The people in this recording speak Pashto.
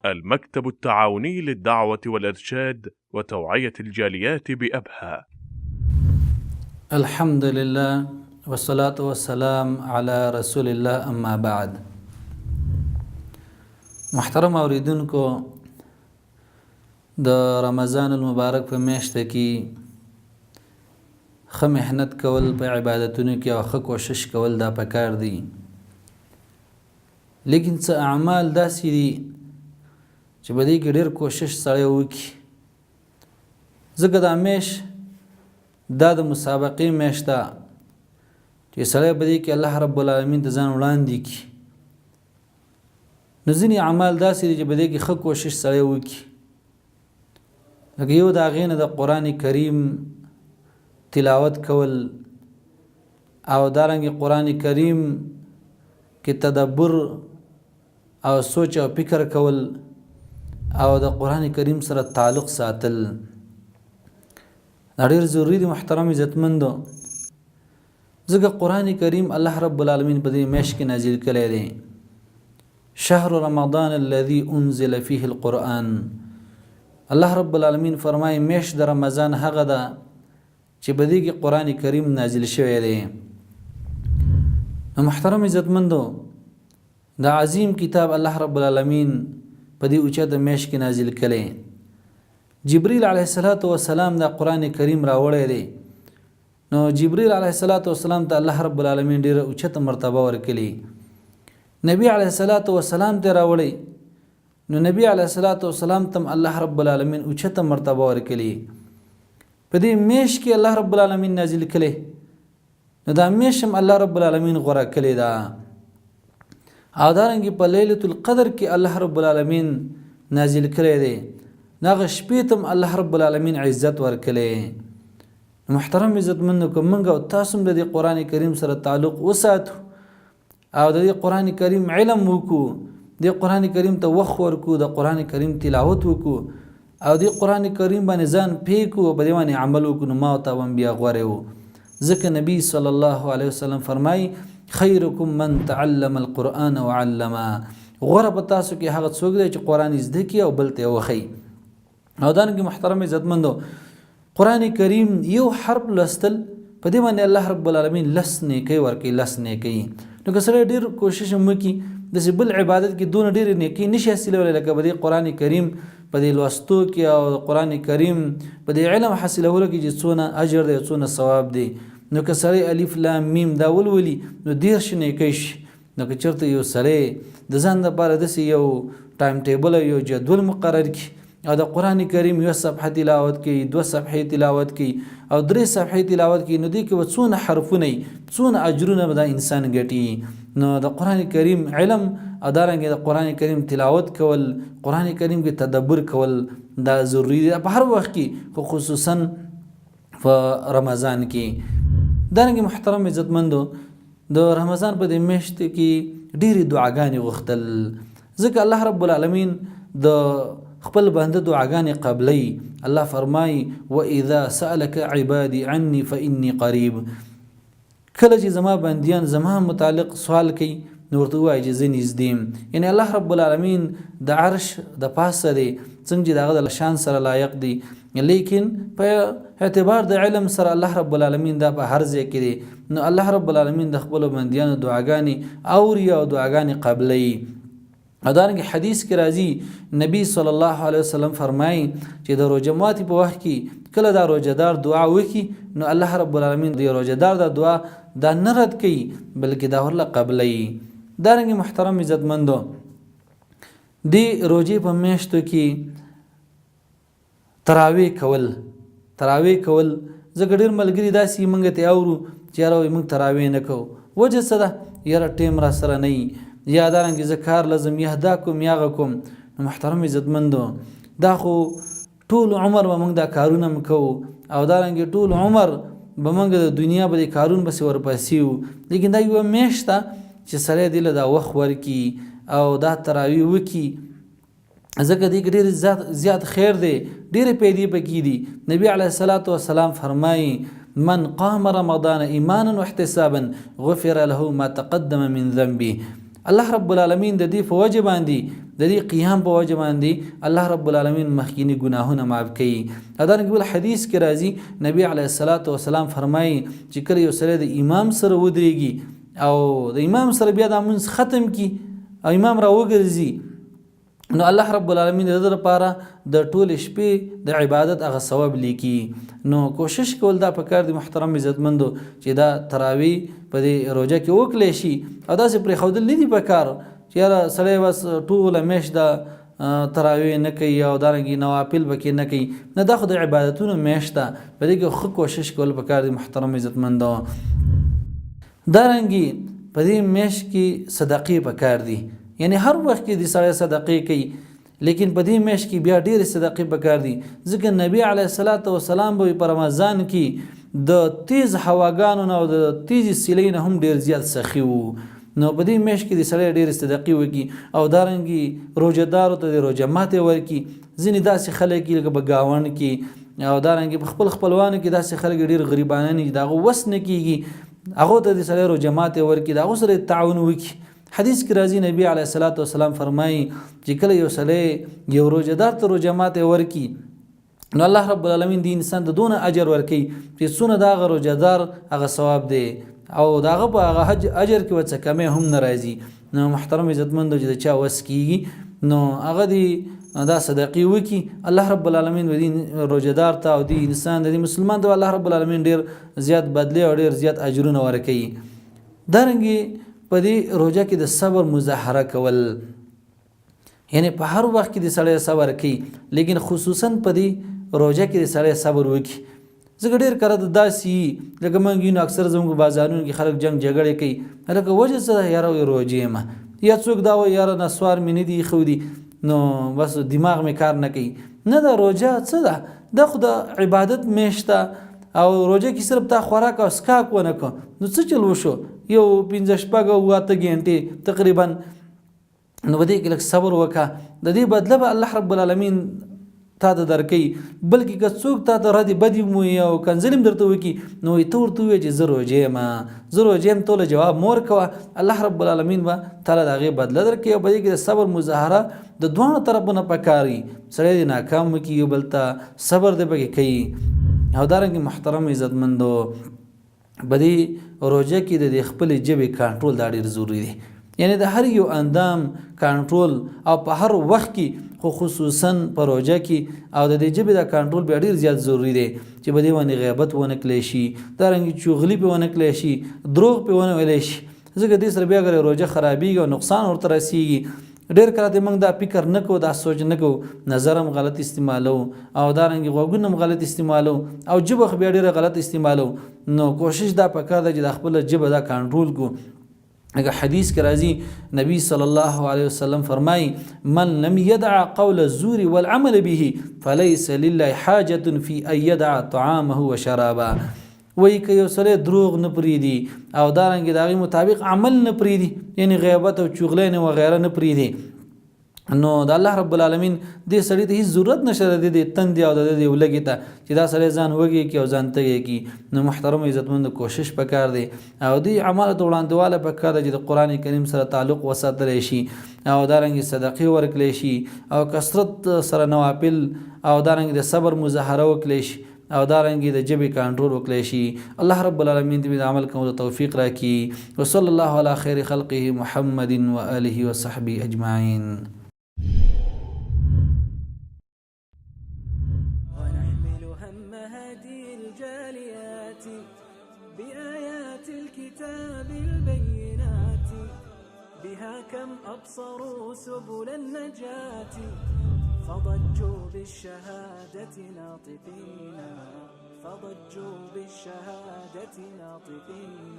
المكتب التعاوني للدعوة والإرشاد وتوعية الجاليات بأبها. الحمد لله والصلاة والسلام على رسول الله اما بعد. محترم اوریدونکو، د رمضان المبارک په میاشت کې ښه محنت کول په عبادتونو کې او ښه کوشش کول دا پکار دي، لیکن څه اعمال داسې دي چې په دې کې ډېر کوشش سړی وکړي. ځکه دا میاشت دا د مسابقې میاشت ده چې سړی په دې کې الله رب العالمین ته ځان وړاندې کړي. نو ځینې اعمال داسې دي چې په دې کې ښه کوشش سړی وکړي، لکه یو د هغې نه د قرآن کریم تلاوت کول او دارنګې قرآن کریم کې تدبر او سوچ او فکر کول او د قرآن کریم سره تعلق ساتل دا ډېر ضروري دي. محترم عزتمندو، ځکه قرآن کریم الله رب العالمین په دې میاشت کې نازل کړی دی. شهر رمضان الذي انزل فيه القرآن. الله رب العالمین فرمایي میاشت د رمضان هغه ده چې په دې کې قرآن کریم نازل شوی دی. نو محترم عزتمندو، دا عظیم کتاب الله رب العالمین په دې اوچته میاشت کې نازل کړی. جبرئیل علیه السلام دا قرآن کریم راوړی دی. نو جبرئیل علیه السلام ته الله رب العالمین ډیره اوچته مرتبه ورکړي. نبی علیه السلام ته راوړی، نو نبی علیه السلام ته الله رب العالمین اوچته مرتبه ورکړي. په دې میاشت کې الله رب العالمین نازل کړي، نو دا میاشت هم الله رب العالمین غوره کړې ده. او دارنګې په لیلة القدر کې الله رب العالمین نازل کړی دی. دغه شپې ته هم الله رب العالمین عزت ورکړی. محترم عزتمندو، که موږ او تاسو هم د دې قرآن کریم سره تعلق وساتو او د دې قرآن کریم علم وکړو، د قرآن کریم ته وخت ورکړو، د قرآن کریم تلاوت وکړو او د قرآن کریم باندې ځان پیکو او په دې باندې عمل وکړو، نو ما او تا هم بیا غوره وو. ځکه نبی صلی الله علیه وسلم فرمایي خیرکم من تعلم القرآن وعلمه. غوره په تاسو کې هغه څوک دی چې قرآن زده کړي او بل ته یې وښیي. او دارنګې محترم عزتمندو، قرآن کریم یو حرف لوستل په دې باندې الله رب العالمین لس نیکۍ ورکوي، لس نیکۍ. نو که سړی ډېر کوشش هم وکړي داسې بل عبادت کې دونه ډېرې نیکۍ نشي حاصلولی لکه په دې قرآن کریم په دې لوستو کې او قرآن کریم په دې علم حاصلولو کې چې څونه اجر دی څونه ثواب دی. نو که سړی الف لام میم دا ولولي نو 10 نیکۍ شي. نو که چېرته یو سړی د ځان دپاره داسې یو ټایم ټیبل او یو جدول مقرر کړي او د قرآن کریم 1 صفحه تلاوت کوي، 2 صفحې تلاوت کوي او 3 صفحې تلاوت کوي، نو دې کې به څونه حرفونه وي، څونه اجرونه به دا انسان ګټي. نو د قرآن کریم علم او دارنګې د قرآن کریم تلاوت کول، قرآن کریم کې تدبر کول دا ضروري دی په هر وخت کې، خو خصوصا په رمضان کې. دارنګې محترم عزتمندو، د رمضان په دې میاشت کې ډېرې دعاګانې غوښتل، ځکه الله رب العالمین د خپل بنده دعاګانې قبلي. الله فرمایي واذا سألك عبادي عني فإني قریب. کله چې زما بندیان زما متعلق سوال کوي نو ورته ووایي چې زه نږدې یم. یعنې الله رب العالمین د عرش د پاسه دی، څنګه چې د هغه د شان سره لایق دی، لیکن په اعتبار د علم سره الله رب العالمین دا په هر ځای کې دی. نو الله رب العالمین د خپلو بندیانو دعاګانې اوري او دعاګانې قبلوي. او دارنګې حدیث کې راځي نبی صلی الله علیه وسلم فرمایي چې د روژه ماتي په وخت کې کله دا روژهدار دعا وکړي نو الله رب العالمین د روژهدار دا دعا دا نه رد کوي بلکې دا ورله قبلوي. دارنګې محترم عزتمندو، دې روژې په میاشتو کې تراویح کول ځکه ډېر ملګري داسې موږ ته اورو چې یاره وایي موږ تراویح نه کوو. وجه څه ده؟ یاره ټیم را سره نه وي، یا دارنګې زه کار لازم یا دا کوم یا هغه کوم. نو محترم عزتمندو، دا خو ټول عمر به موږ دا کارونه هم کوو او دارنګې ټول عمر به موږ د دنیا به د کارون پسې ورپسې وو، لیکن دا یوه میاشت ده چې سړی دې له دا وخت ورکړي او دا تراویح وکړي، ځکه دې کې ډېر زیات خیر دی، ډېرې پیدې پکې دي. نبی علیه السلام فرمایي من قام رمضان ایمانا واحتسابا غفر له ما تقدم من ذنبه. الله رب العالمین د دې په وجه باندې د دې قیام په وجه باندې الله رب العالمین مخکینی ګناهونه معاف کوي. دا بل حدیث کې راځي نبی علیه الصلاۃ والسلام فرمایي چې کله یو سړی د امام سره ودرېږي او د امام سره بیا د مونځ ختم کی او امام را وګرځي نو الله رب العالمین د لپاره د ټول شپې د عبادت هغه ثواب لیکي. نو کوشش کول دا پکار دي محترم عزتمندو چې دا تراوی په دې روزه کې وکړي شي او داسې پرې خودل نه دي پکار چې یاره سړی بس ټوله میاشت د تراوی نه کوي او دارنګې نوافل پکې نه کوي نه دا خو د عبادتونو میاشت ده په دې کې ښه کوشش کول پکار دي محترم عزتمندو. دارنګې په دې میاشت کې صدقې پکار دي یعنی هر وخت کې د سړی صدقې کوي لیکن په دې میاشت کې بیا ډېرې صدقې پکار دي ځکه نبی علیه الصلاۃ والسلام به په رمضان کې د تیز هواګانو نه او د تیز سیلۍ نه هم ډېر زیات سخي وو. نو په دې میاشت کې د سړی ډېرې صدقې وکړي او دارنګې روژهدارو ته د روژه ماتې ورکړي. ځینې داسې خلک لکه په ګاونډ کې او دارنګې په خپل خپلوانو کې داسې خلک ډېر غریبانه دي د هغه وس نه کېږي هغو ته د سړی روژه ماتې ورکړي د هغو سره تعاون وکړي. حدیث کې راځي نبی علیه الصلاۃ والسلام فرمایي چې کله یو سړی یو روژهدار ته روژه ماتې ورکړي نو الله رب العالمین د انسان د دونه اجر ورکوي چې څونه د هغه روژهدار هغه ثواب دی او د هغه په هغه اجر کې ورڅه کمی هم نه راځي. نو محترم عزتمندو چې د چا وس کېږي نو هغه د دا صدقې وکړي الله رب العالمین د دې روژهدار ته او د انسان د مسلمان ته الله رب العالمین ډېر زیات بدلی او ډېر زیات اجرونه ورکوي. دارنګې په دې روژه کې د صبر مظاهره کول یعنی په هر وخت کې د سړی صبر کوي لیکن خصوصا په دې روژه کې د سړی صبر وکړي ځکه ډېر کله د داسې لکه موږ وینو اکثر زموږ بازارونو کې خلک جنګ جګړې کوي لکه وجه څه ده یاره روژې یم یا څوک دا وایي یاره نسوار مې نه دي ایښی دي نو بس دماغ مې کار نه کوي نه دا روژه څه ده دا خو د عبادت میاشت ده او روژه کې صرف تا خوراک او سکاک ونه کړه نو څه چل وشو یو 15 شپږ او 8 غنټې تقریبا نو په دې کې لږ صبر وکړه د دې بدله به الله رب العالمین تا ته درکوي بلکې که څوک تا ته ردې بدې مویي او کنځلې درته وکړي نو ته ورته ووایې چې زه روژه یم ته له جواب مور کوه الله رب العالمین به تعالی د هغې بدله درکوي او په دې کې د صبر مظاهره د دواړو طرفونه پکار وي سړی دې ناکام وکړي یو بل ته صبر دې پکې کوي. او دارنګې محترم عزتمندو په دې روژه کې د خپلې ژبې کنټرول دا ډېر ضروري دی یعنی د هر یو اندام کنټرول او په هر وخت کې خو خصوصا په روژه کې او د دې ژبې دا کنټرول بیا ډېر زیات ضروري دی چې په دې باندې غیبت ونه کړی شي دارنګې چغلي پې ونه کړی شي دروغ پې ونه ویلی شي ځکه دې سره بیا اگر روژه خرابېږي او نقصان ورته رسېږي ډېر کله ته موږ دا فکر نه کوو دا سوچ نه کوو نظر هم غلط استعمالو او دارنګې غوږونه هم غلط استعمالو او ژبه خو بیا ډېره غلط استعمالو نو کوشش دا پکار ده چې د خپله ژبه دا کنټرول کړو لکه حدیث کې راځي نبی صلی الله علیه وسلم فرمایي من لم يدع قول الزور والعمل به فليس لله حاجة في ان يدع طعامه وشرابه وایي که یو سړی دروغ نه پرېږدي او دارنګې د هغې مطابق عمل نه پرېږدي یعنی غیبت او چغلۍ وغیره نه پرېږدي نو د الله رب العالمین دې سړي ته هېڅ ضرورت نشته د دې تندې او د دې ولږې ته چې دا سړی ځان وږی کړي او ځان تږی کړي. نو محترم عزتمند کوشش پکار دی او دې اعمالو ته وړاندواله پکار دی چې د قرآن کریم سره تعلق وساتلی شي او دارنګې صدقې ورکړلی شي او کثرت سره نوافل او دارنګې د صبر مظاهره وکړلی شي او دارنګې د ژبې کنټرول وکړلی شي. الله رب العالمین دې د عمل کولو توفیق راکړي. وصلی الله علی خیر خلقه محمد و آله و صحبه اجمعین. ونحمل هم هذه الجاليات بآيات الكتاب البينات بها كم أبصروا سبل النجاة فضجوا بالشهادة ناطقين فضجوا بالشهادة ناطقين